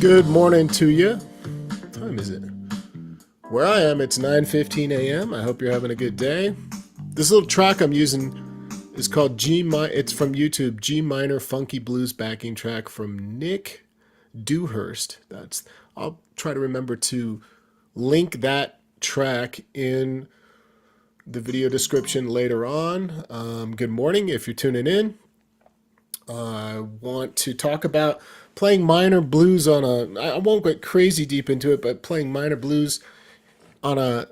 Good morning to you. What time is it? Where I am, it's 9:15 a.m. I hope you're having a good day. This little track I'm using is called G minor. It's from YouTube. G minor funky blues backing track from Nick Dewhurst. I'll try to remember to link that track in the video description later on. Good morning if you're tuning in. I want to talk about playing minor blues I won't get crazy deep into it, but playing minor blues on a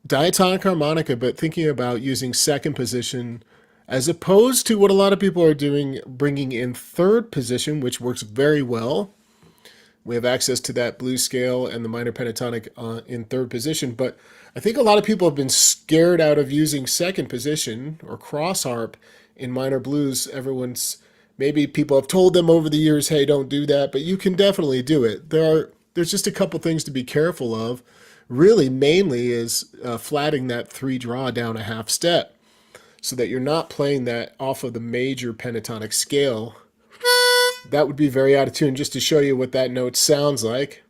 diatonic harmonica, but thinking about using second position as opposed to what a lot of people are doing, bringing in third position, which works very well. We have access to that blues scale and the minor pentatonic in third position, but I think a lot of people have been scared out of using second position or cross harp in minor blues. Maybe people have told them over the years, hey, don't do that, but you can definitely do it. There's just a couple things to be careful of. Really, mainly is flatting that 3 draw down a half step so that you're not playing that off of the major pentatonic scale. That would be very out of tune. Just to show you what that note sounds like.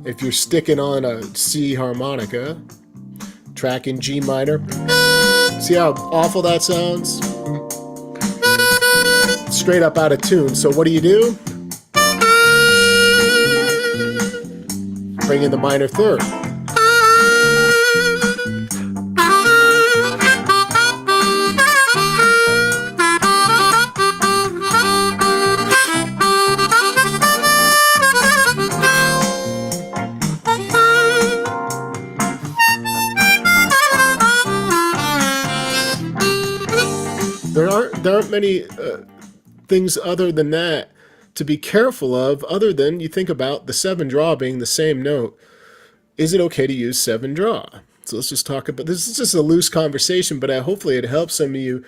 If you're sticking on a C harmonica, track in G minor, see how awful that sounds? Straight up out of tune. So what do? Bring in the minor third. There aren't many things other than that to be careful of, other than you think about the 7 draw being the same note. Is it okay to use 7 draw? So let's just talk about this. Is just a loose conversation, but hopefully it helps some of you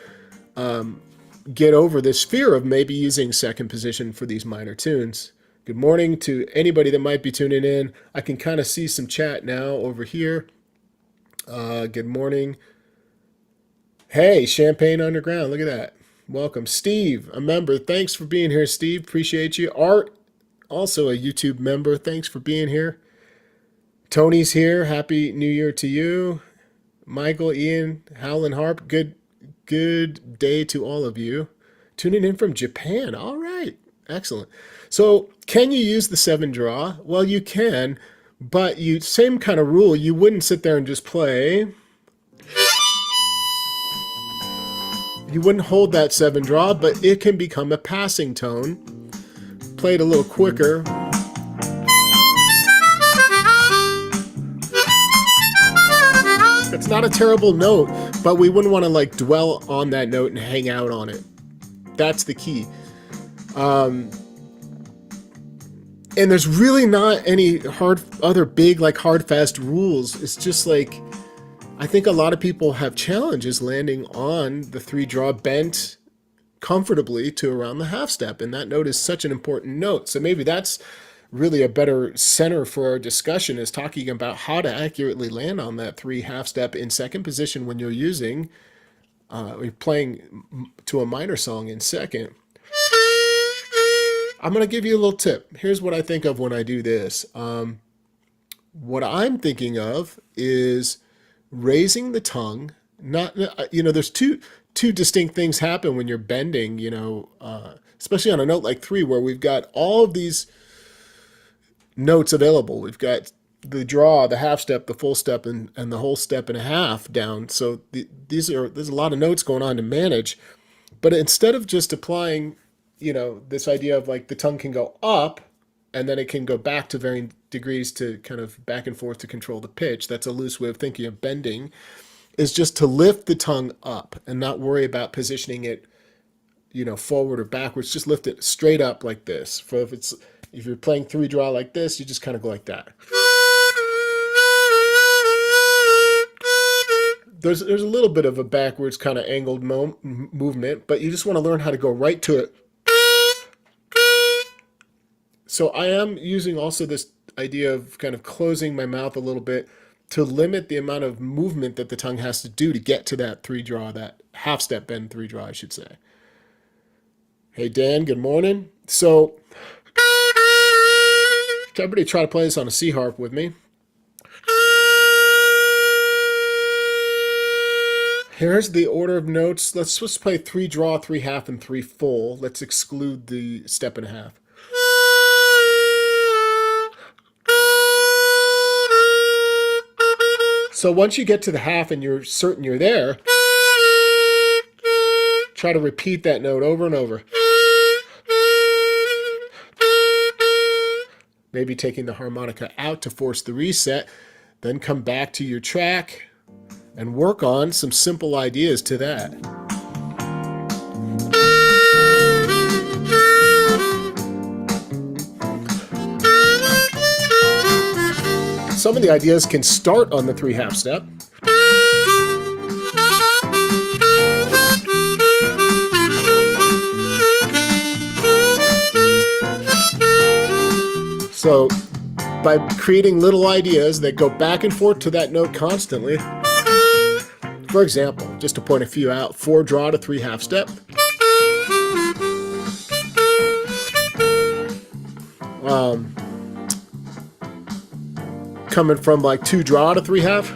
get over this fear of maybe using second position for these minor tunes. Good morning to anybody that might be tuning in. I can kind of see some chat now over here. Good morning. Hey, Champagne Underground, look at that. Welcome. Steve, a member. Thanks for being here, Steve. Appreciate you. Art, also a YouTube member. Thanks for being here. Tony's here. Happy New Year to you. Michael, Ian, Howlin' Harp. Good day to all of you. Tuning in from Japan. All right. Excellent. So can you use the 7 draw? Well, you can, but same kind of rule. You wouldn't sit there and just play. You wouldn't hold that 7 draw, but it can become a passing tone. Play it a little quicker. It's not a terrible note, but we wouldn't want to dwell on that note and hang out on it. That's the key. And there's really not any other big hard fast rules. It's just I think a lot of people have challenges landing on the 3 draw bent comfortably to around the half step, and that note is such an important note. So maybe that's really a better center for our discussion, is talking about how to accurately land on that 3 half step in second position when you're playing to a minor song in second. I'm going to give you a little tip. Here's what I think of when I do this. What I'm thinking of is raising the tongue. There's two distinct things happen when you're bending, especially on a note like 3, where we've got all of these notes available. We've got the draw, the half step, the full step, and the whole step and a half down. So there's a lot of notes going on to manage. But instead of just applying, this idea of the tongue can go up and then it can go back to varying degrees to kind of back and forth to control the pitch. That's a loose way of thinking of bending, is just to lift the tongue up and not worry about positioning it, forward or backwards. Just lift it straight up like this. If you're playing 3 draw like this, you just kind of go like that. There's a little bit of a backwards kind of angled movement, but you just want to learn how to go right to it. So I am using also this idea of kind of closing my mouth a little bit to limit the amount of movement that the tongue has to do to get to that 3 draw, that half step bend 3 draw, I should say. Hey, Dan, good morning. So Everybody try to play this on a C harp with me. Here's the order of notes. Let's just play 3 draw, 3 half, and 3 full. Let's exclude the step and a half. So once you get to the half and you're certain you're there, try to repeat that note over and over. Maybe taking the harmonica out to force the reset, then come back to your track and work on some simple ideas to that. Some of the ideas can start on the 3 half step. So by creating little ideas that go back and forth to that note constantly, for example, just to point a few out, 4 draw to 3 half step. Coming from like 2 draw to 3 half.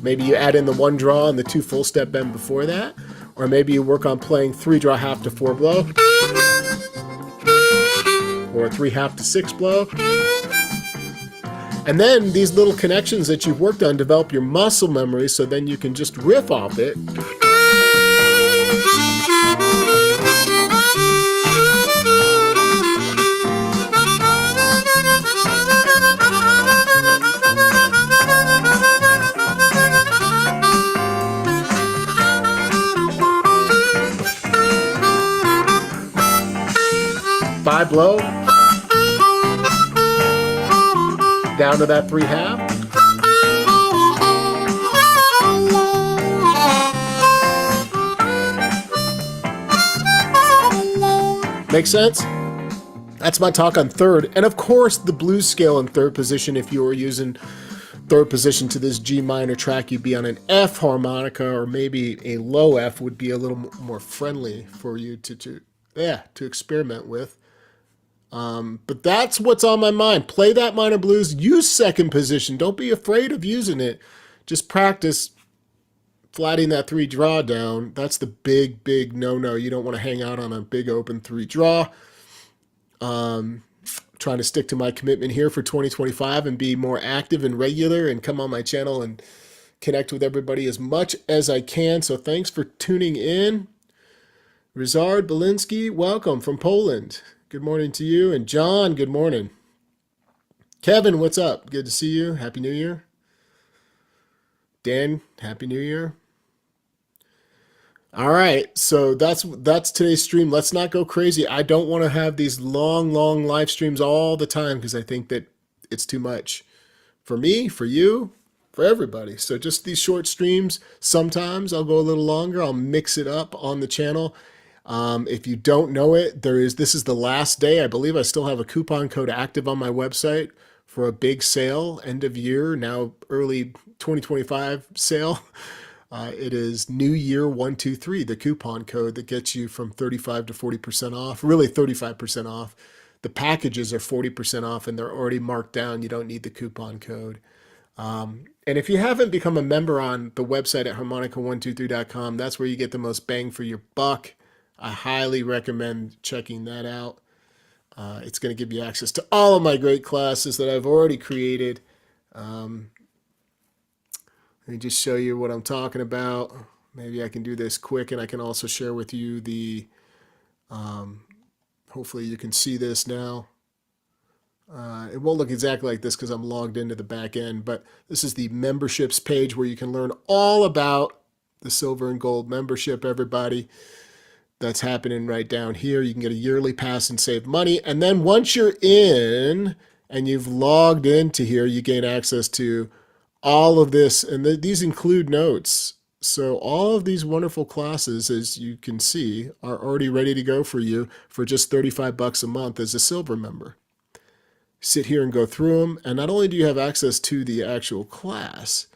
Maybe you add in the 1 draw and the 2 full step bend before that. Or maybe you work on playing 3 draw half to 4 blow. Or 3 half to 6 blow. And then these little connections that you've worked on develop your muscle memory, so then you can just riff off it. Five blow. Down to that 3 half. Make sense? That's my talk on third. And of course, the blues scale in third position, if you were using third position to this G minor track, you'd be on an F harmonica, or maybe a low F would be a little more friendly for you to experiment with. But that's what's on my mind. Play that minor blues. Use second position. Don't be afraid of using it. Just practice flatting that 3 draw down. That's the big no-no. You don't want to hang out on a big open 3 draw. Trying to stick to my commitment here for 2025 and be more active and regular and come on my channel and connect with everybody as much as I can. So thanks for tuning in. Ryszard Belinsky, welcome from Poland. Good morning to you. And John, good morning. Kevin, what's up? Good to see you. Happy New Year. Dan, Happy New Year. All right, so that's today's stream. Let's not go crazy. I don't want to have these long live streams all the time because I think that it's too much for me, for you, for everybody. So just these short streams. Sometimes I'll go a little longer. I'll mix it up on the channel. If you don't know it, this is the last day. I believe I still have a coupon code active on my website for a big sale, end of year, now early 2025 sale. It is New Year 123, the coupon code that gets you from 35 to 40% off, really 35% off. The packages are 40% off and they're already marked down. You don't need the coupon code. And if you haven't become a member on the website at harmonica123.com, that's where you get the most bang for your buck. I highly recommend checking that out. It's going to give you access to all of my great classes that I've already created. Let me just show you what I'm talking about. Maybe I can do this quick, and I can also share with you the, hopefully you can see this now. It won't look exactly like this because I'm logged into the back end, but this is the memberships page where you can learn all about the silver and gold membership, everybody. That's happening right down here. You can get a yearly pass and save money. And then once you're in and you've logged into here, you gain access to all of this. And these include notes. So all of these wonderful classes, as you can see, are already ready to go for you for just $35 a month as a silver member. Sit here and go through them. And not only do you have access to the actual class,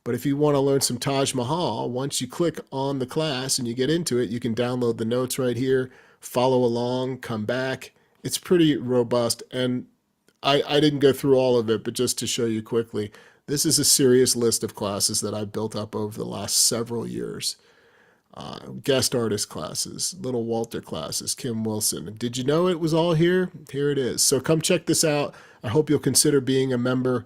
but if you want to learn some Taj Mahal, once you click on the class and you get into it, you can download the notes right here, follow along, come back, It's pretty robust, and I didn't go through all of it, but just to show you quickly, this is a serious list of classes that I've built up over the last several years. Guest artist classes, Little Walter classes, Kim Wilson. Did you know it was all here? Here it is. So come check this out. I hope you'll consider being a member.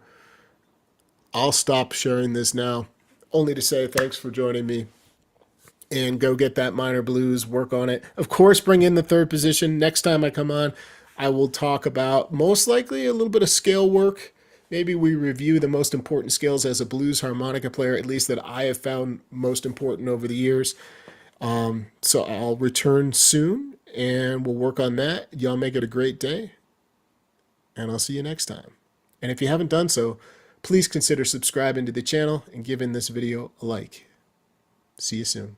I'll stop sharing this now, only to say thanks for joining me. And go get that minor blues, work on it. Of course, bring in the third position. Next time I come on, I will talk about most likely a little bit of scale work. Maybe we review the most important scales as a blues harmonica player, at least that I have found most important over the years. So I'll return soon and we'll work on that. Y'all make it a great day, and I'll see you next time. And if you haven't done so, please consider subscribing to the channel and giving this video a like. See you soon.